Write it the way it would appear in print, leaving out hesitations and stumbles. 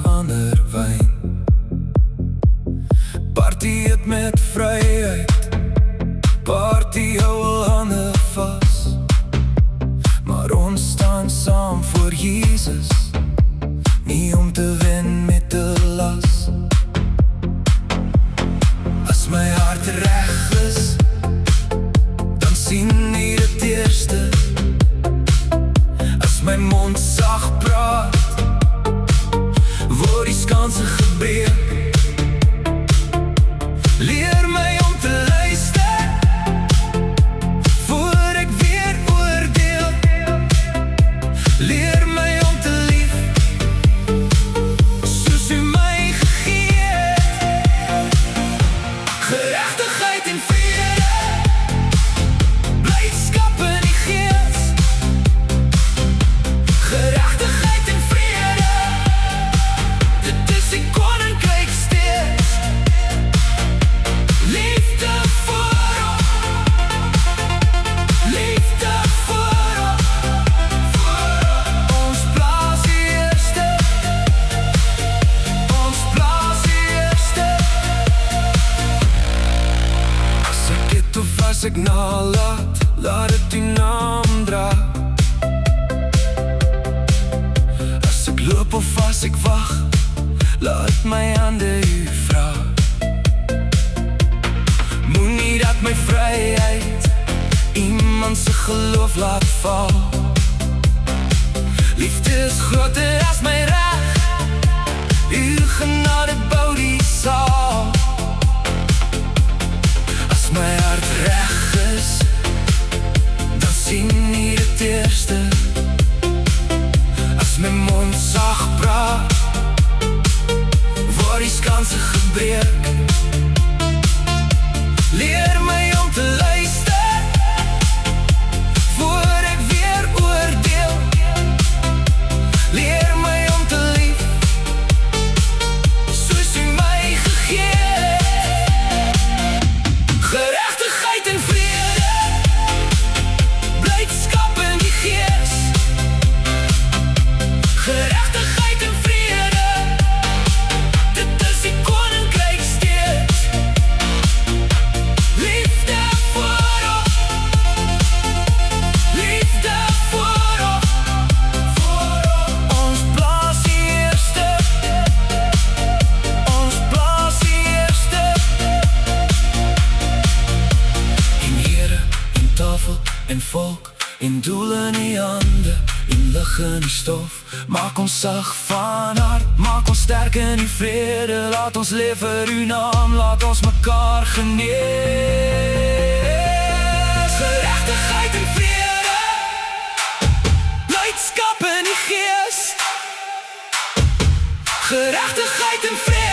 ander wyn. Party het met vryheid, party hou al hande vas. Maar ons staan saam voor Jesus, nie om te wen met te las. As my hart reg is, dan sien nie dit eerste. As my mond sag praat, word die skanse gebreek. Leer my om te luister, voor ek weer oordeel. Leer my om te lief, soos U my gegee het. Geregtigheid en vrede, blydskap in die Gees. Geregtigheid en vrede, dit is die koninkryk steeds. Liefde voorop, liefde voorop, voorop. Ons plaas die eerste, ons plaas die eerste. As ek het of as ek nalaat, laat het U naam dra. As ek loop of as ek wag, laat my hande U vra. Moenie dat my vryheid iemand se geloof laat val. Liefde is groter as my reg, U genade bou die saal. As my hart reg is, dan sien nie dit eerste. As my mond sag praat, word die skanse gebreek. Leer my om te luister, voor ek weer oordeel. Leer my om te lief, soos U my gegee het. Geregtigheid en vrede, blydskap in die Gees. Geregtigheid en vrede, dit is die koninkryk steeds. Liefde voorop, liefde voorop, voorop. Ons plaas die eerste, ons plaas die eerste. En Here, en tafel, en volk, en doel in die hande, en lig in die stof. Maak ons sag van hart, maak ons sterk in die vrede. Laat ons leef vir U naam, laat ons mekaar genees. Geregtigheid en vrede, blydskap in die Gees. Geregtigheid en vrede.